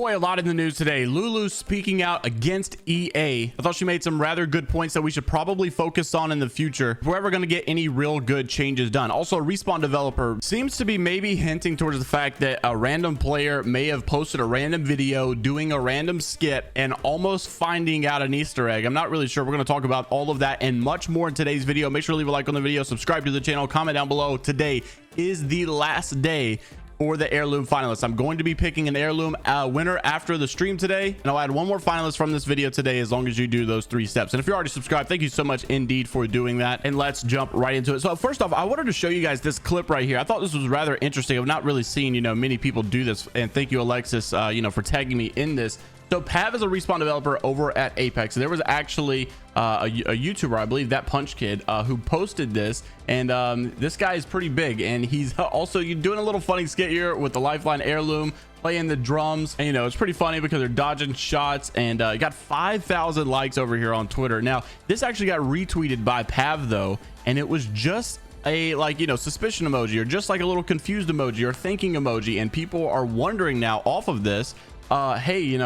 Boy, a lot in the news today. LuLu speaking out against EA. I thought she made some rather good points that we should probably focus on in the future if we're ever going to get any real good changes done. Also, Respawn developer seems to be maybe hinting towards the fact that a random player may have posted a random video doing a random skit and almost finding out an Easter egg. I'm not really sure. We're going to talk about all of that and much more in today's video. Make sure to leave a like on the video, subscribe to the channel, comment down below. Today is the last day for the heirloom finalists. I'm going to be picking an heirloom winner after the stream today, and I'll add one more finalist from this video today as long as you do those 3 steps. And if you're already subscribed, thank you so much indeed for doing that. And let's jump right into it. So first off, I wanted to show you guys this clip right here. I thought this was rather interesting. I've not really seen many people do this, and thank you, Alexis, for tagging me in this. So Pav is a Respawn developer over at Apex. There was actually a YouTuber, I believe, that Punch Kid, who posted this, and this guy is pretty big, and he's also doing a little funny skit here with the Lifeline heirloom, playing the drums, and it's pretty funny because they're dodging shots, and got 5,000 likes over here on Twitter. Now this actually got retweeted by Pav though, and it was just a suspicion emoji, or just like a little confused emoji or thinking emoji, and people are wondering now off of this, hey,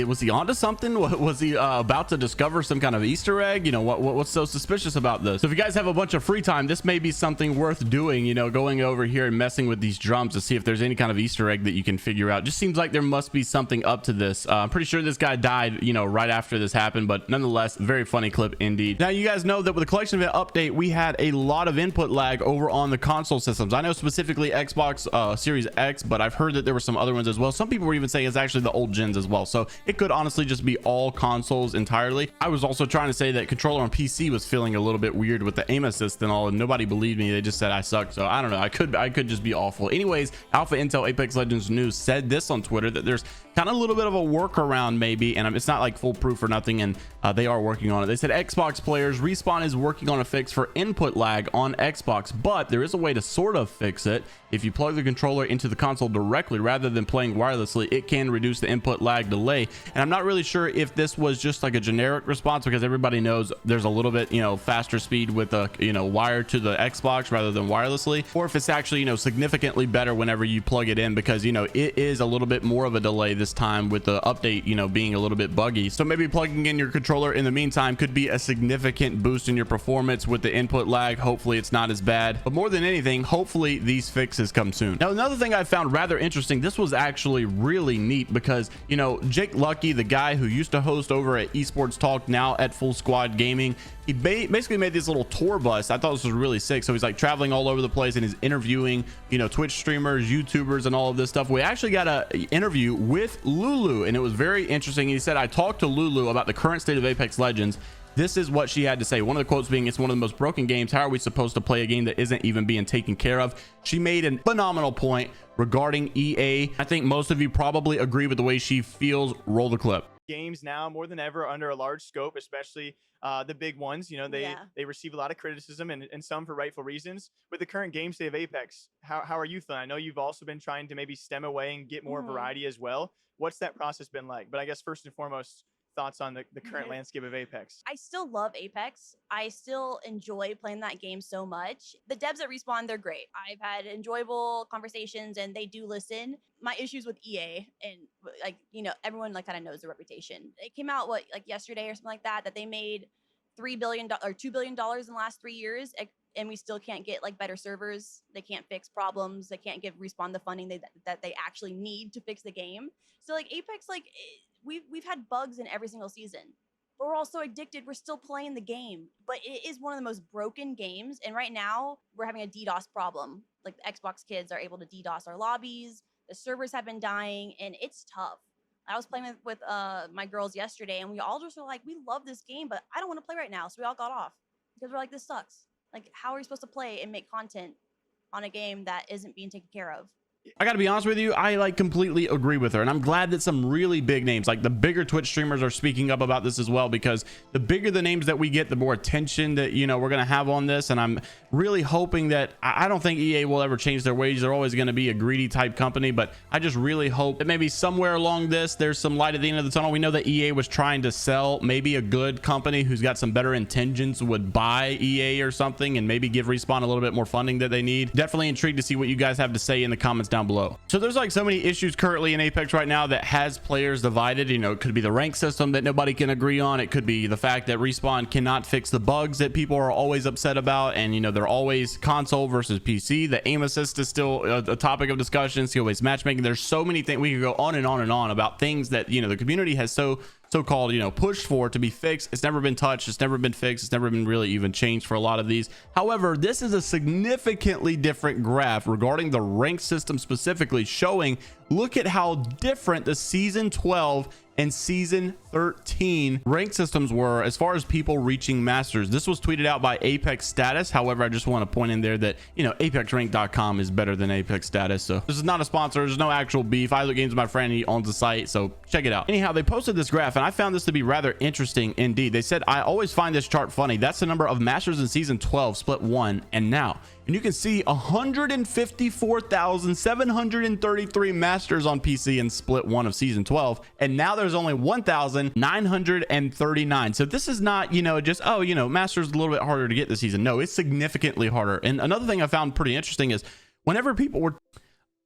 was he onto something? Was he about to discover some kind of Easter egg? What's so suspicious about this? So if you guys have a bunch of free time, this may be something worth doing, going over here and messing with these drums to see if there's any kind of Easter egg that you can figure out. Just seems like there must be something up to this. I'm pretty sure this guy died, right after this happened, but nonetheless, very funny clip indeed. Now, you guys know that with the collection event update, we had a lot of input lag over on the console systems. I know specifically Xbox Series X, but I've heard that there were some other ones as well. Some people were even saying it's actually the old gens as well, so it could honestly just be all consoles entirely. I was also trying to say that controller on PC was feeling a little bit weird with the aim assist and all, and nobody believed me. They just said I suck. So I don't know, I could just be awful. Anyways, Alpha Intel Apex Legends News said this on Twitter, that there's kind of a little bit of a workaround maybe, and it's not like foolproof or nothing, and they are working on it. They said Xbox players, Respawn is working on a fix for input lag on Xbox, but there is a way to sort of fix it. If you plug the controller into the console directly rather than playing wirelessly, it can reduce the input lag delay. And I'm not really sure if this was just like a generic response, because everybody knows there's a little bit faster speed with a wire to the Xbox rather than wirelessly, or if it's actually significantly better whenever you plug it in, because it is a little bit more of a delay this time with the update being a little bit buggy. So maybe plugging in your controller in the meantime could be a significant boost in your performance with the input lag. Hopefully it's not as bad, but more than anything, hopefully these fixes come soon. Now, another thing I found rather interesting, this was actually really neat, because Jake Lucky, the guy who used to host over at Esports Talk, now at Full Squad Gaming, he basically made this little tour bus. I thought this was really sick. So he's like traveling all over the place, and he's interviewing Twitch streamers, YouTubers, and all of this stuff. We actually got an interview with LuLu, and it was very interesting. He said, I talked to LuLu about the current state of Apex Legends. This is what she had to say. One of the quotes being, it's one of the most broken games. How are we supposed to play a game that isn't even being taken care of? She made a phenomenal point regarding EA. I think most of you probably agree with the way she feels. Roll the clip. Games now more than ever under a large scope, especially the big ones. They receive a lot of criticism, and some for rightful reasons. With the current game state of Apex, how are you feeling? I know you've also been trying to maybe stem away and get more variety as well. What's that process been like? But I guess first and foremost, thoughts on the current landscape of Apex. I still love Apex. I still enjoy playing that game so much. The devs at Respawn, they're great. I've had enjoyable conversations, and they do listen. My issues with EA, and everyone kind of knows their reputation. It came out yesterday or something like that they made $3 billion or $2 billion in the last 3 years, and we still can't get better servers. They can't fix problems. They can't give Respawn the funding that they actually need to fix the game. So Apex, we've had bugs in every single season, but we're also addicted. We're still playing the game, but it is one of the most broken games. And right now we're having a DDoS problem. The Xbox kids are able to DDoS our lobbies. The servers have been dying, and it's tough. I was playing with my girls yesterday, and we all just were like, we love this game, but I don't want to play right now. So we all got off because we're like, this sucks. How are we supposed to play and make content on a game that isn't being taken care of? I gotta be honest with you, I completely agree with her, and I'm glad that some really big names, like the bigger Twitch streamers, are speaking up about this as well, because the bigger the names that we get, the more attention that we're gonna have on this. And I'm really hoping that, I don't think EA will ever change their ways. They're always going to be a greedy type company, but I just really hope that maybe somewhere along this there's some light at the end of the tunnel. We know that EA was trying to sell. Maybe a good company who's got some better intentions would buy EA or something, and maybe give Respawn a little bit more funding that they need. Definitely intrigued to see what you guys have to say in the comments down down below. So there's like so many issues currently in Apex right now that has players divided. You know, it could be the rank system that nobody can agree on. It could be the fact that Respawn cannot fix the bugs that people are always upset about, and you know, they're always console versus PC. The aim assist is still a topic of discussion. Skill-based matchmaking. There's so many things. We could go on and on and on about things that, you know, the community has so-called, you know, pushed for to be fixed. It's never been touched. It's never been fixed. It's never been really even changed for a lot of these. However, this is a significantly different graph regarding the rank system specifically, showing, look at how different the season 12 and season 13 rank systems were as far as people reaching masters. This was tweeted out by Apex Status. However, I just want to point in there that, you know, apexrank.com is better than Apex Status. So this is not a sponsor. There's no actual beef. I Look Games is my friend. He owns the site, so check it out. Anyhow, they posted this graph and I found this to be rather interesting indeed. They said, I always find this chart funny. That's the number of masters in season 12 split 1 and now. And you can see 154,733 masters on PC in split 1 of season 12, and now there's only 1,939. So this is not, you know, just, oh, you know, masters a little bit harder to get this season. No, it's significantly harder. And another thing I found pretty interesting is whenever people were,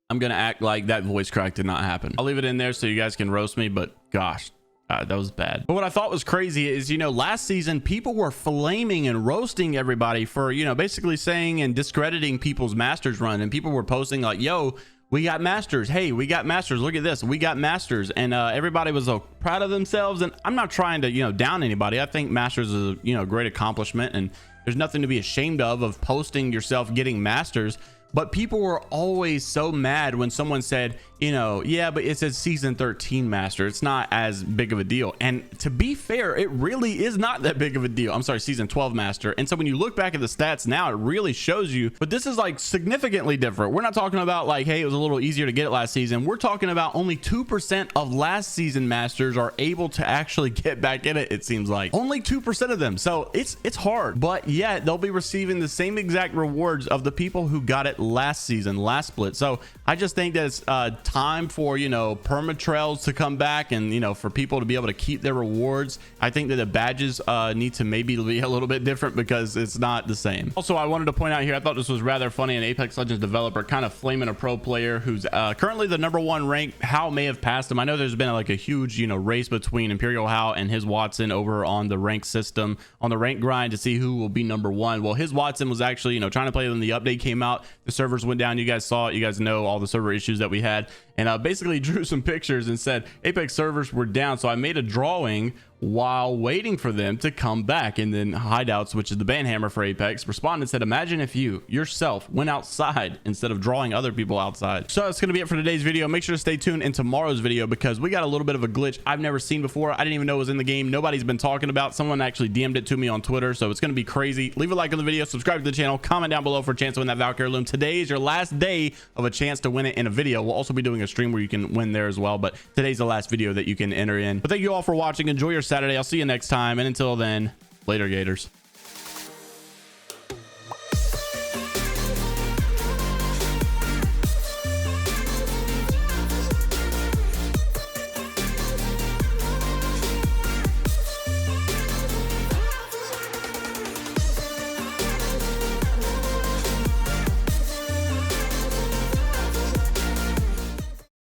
I'm gonna act like that voice crack did not happen. I'll leave it in there so you guys can roast me, but gosh, that was bad. But what I thought was crazy is, you know, last season people were flaming and roasting everybody for, you know, basically saying and discrediting people's masters run, and people were posting like, yo, we got masters. Hey, we got masters. Look at this. We got masters. And everybody was so proud of themselves. And I'm not trying to, you know, down anybody. I think masters is a, you know, great accomplishment, and there's nothing to be ashamed of posting yourself getting masters. But people were always so mad when someone said, you know, yeah, but it says season 13 master. It's not as big of a deal. And to be fair, it really is not that big of a deal. I'm sorry, season 12 master. And so when you look back at the stats now, it really shows you, but this is like significantly different. We're not talking about like, hey, it was a little easier to get it last season. We're talking about only 2% of last season masters are able to actually get back in it. It seems like only 2% of them. So it's hard, but yet they'll be receiving the same exact rewards of the people who got it last season, last split. So I just think that it's time for, you know, permatrails to come back, and, you know, for people to be able to keep their rewards. I think that the badges need to maybe be a little bit different because it's not the same. Also, I wanted to point out here, I thought this was rather funny. An Apex Legends developer kind of flaming a pro player who's currently the #1 rank. How may have passed him. I know there's been like a huge, you know, race between Imperial How and his Watson over on the rank system, on the rank grind, to see who will be #1. Well, his Watson was actually, you know, trying to play when the update came out. The servers went down. You guys saw it. You guys know all the server issues that we had, and basically drew some pictures and said Apex servers were down. So I made a drawing while waiting for them to come back. And then Hideouts, which is the banhammer for Apex, responded and said, imagine if you yourself went outside instead of drawing other people outside. So that's going to be it for today's video. Make sure to stay tuned in tomorrow's video because we got a little bit of a glitch I've never seen before. I didn't even know it was in the game. Nobody's been talking about. Someone actually DM'd it to me on Twitter, so it's going to be crazy. Leave a like on the video, subscribe to the channel, comment down below for a chance to win that Valkyrie loom. Today is your last day of a chance to win it in a video. We'll also be doing a stream where you can win there as well, but today's the last video that you can enter in. But thank you all for watching. Enjoy your Saturday. I'll see you next time, and until then, later, Gators.